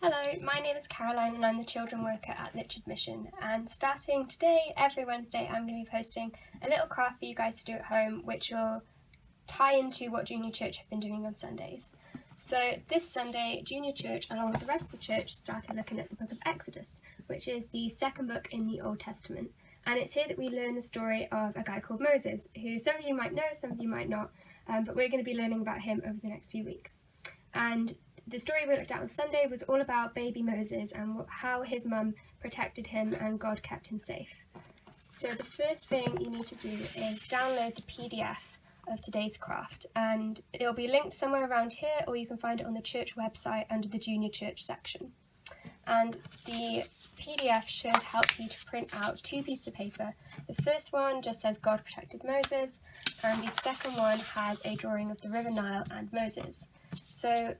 Hello, my name is Caroline and I'm the children worker at Litchard Mission, and starting today, every Wednesday, I'm going to be posting a little craft for you guys to do at home which will tie into what Junior Church have been doing on Sundays. So this Sunday, Junior Church, along with the rest of the church, started looking at the book of Exodus, which is the second book in the Old Testament. And it's here that we learn the story of a guy called Moses, who some of you might know, some of you might not, but we're going to be learning about him over the next few weeks. And the story we looked at on Sunday was all about baby Moses and how his mum protected him and God kept him safe. So the first thing you need to do is download the PDF of today's craft, and it'll be linked somewhere around here, or you can find it on the church website under the Junior Church section. And the PDF should help you to print out two pieces of paper. The first one just says God protected Moses, and the second one has a drawing of the River Nile and Moses. So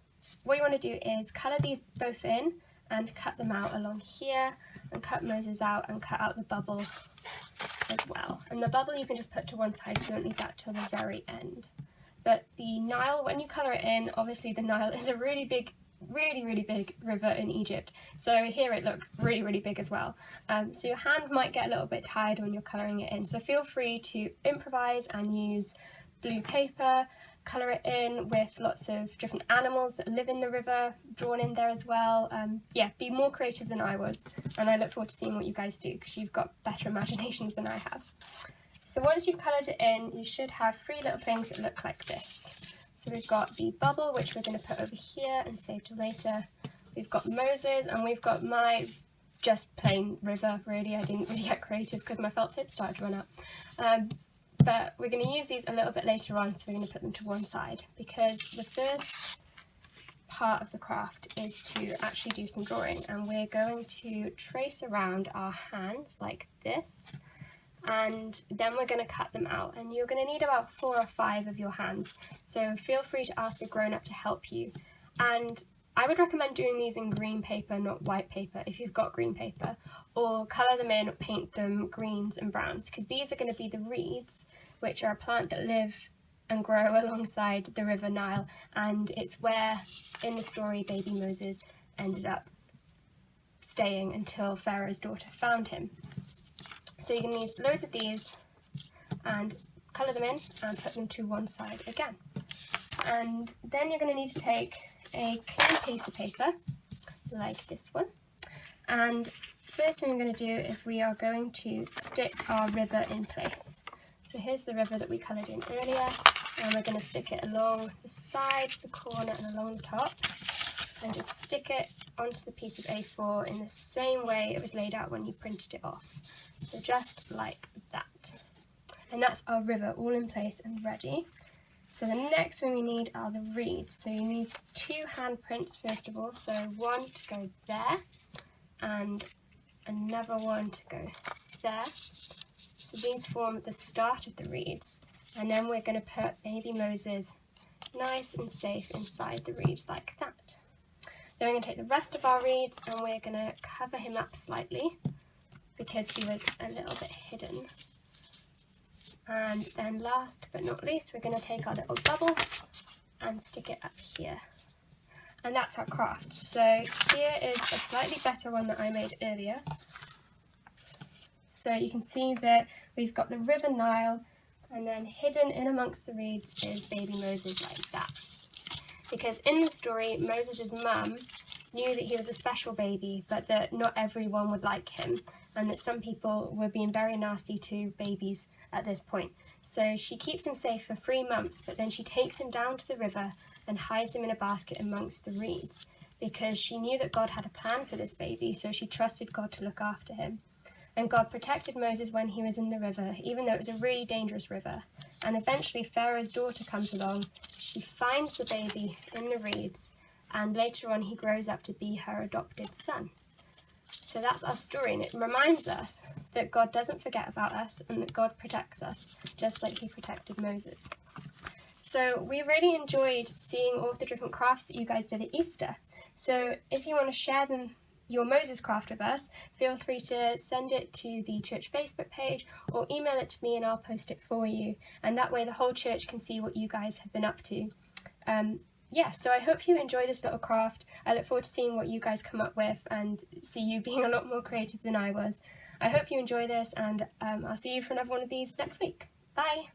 what you want to do is colour these both in and cut them out along here, and cut Moses out and cut out the bubble as well. And the bubble you can just put to one side, you don't need that till the very end. But the Nile, when you colour it in, obviously the Nile is a really big river in Egypt, so here it looks really big as well, so your hand might get a little bit tired when you're colouring it in, so feel free to improvise and use blue paper, colour it in with lots of different animals that live in the river drawn in there as well. Yeah, be more creative than I was, and I look forward to seeing what you guys do because you've got better imaginations than I have. So once you've coloured it in, you should have three little things that look like this. So we've got the bubble, which we're going to put over here and save till later. We've got Moses, and we've got my just plain river, really. I didn't really get creative because my felt tip started to run out. But we're going to use these a little bit later on, so we're going to put them to one side, because the first part of the craft is to actually do some drawing, and we're going to trace around our hands like this. And then we're going to cut them out, and you're going to need about 4 or 5 of your hands, so feel free to ask a grown-up to help you. And I would recommend doing these in green paper, not white paper, if you've got green paper, or colour them in or paint them greens and browns, because these are going to be the reeds, which are a plant that live and grow alongside the River Nile, and it's where in the story baby Moses ended up staying until Pharaoh's daughter found him. So you're going to need loads of these and colour them in and put them to one side again. And then you're going to need to take a clean piece of paper like this one. And first thing we're going to do is we are going to stick our river in place. So here's the river that we coloured in earlier, and we're going to stick it along the sides, the corner and along the top, and just stick it onto the piece of A4 in the same way it was laid out when you printed it off. So just like that. And that's our river all in place and ready. So the next thing we need are the reeds. So you need 2 handprints first of all. So one to go there and another one to go there. So these form the start of the reeds. And then we're going to put baby Moses nice and safe inside the reeds like that. Then we're going to take the rest of our reeds and we're going to cover him up slightly because he was a little bit hidden. And then last but not least, we're going to take our little bubble and stick it up here. And that's our craft. So here is a slightly better one that I made earlier. So you can see that we've got the River Nile, and then hidden in amongst the reeds is baby Moses like that. Because in the story, Moses' mum knew that he was a special baby, but that not everyone would like him, and that some people were being very nasty to babies at this point. So she keeps him safe for 3 months, but then she takes him down to the river and hides him in a basket amongst the reeds, because she knew that God had a plan for this baby, so she trusted God to look after him. And God protected Moses when he was in the river, even though it was a really dangerous river. And eventually Pharaoh's daughter comes along, she finds the baby in the reeds, and later on he grows up to be her adopted son. So that's our story, and it reminds us that God doesn't forget about us and that God protects us, just like he protected Moses. So we really enjoyed seeing all of the different crafts that you guys did at Easter. So if you want to share your Moses craft with us, feel free to send it to the church Facebook page or email it to me and I'll post it for you, and that way the whole church can see what you guys have been up to. yeah, so I hope you enjoy this little craft. I look forward to seeing what you guys come up with and see you being a lot more creative than I was. I hope you enjoy this, and I'll see you for another one of these next week. Bye!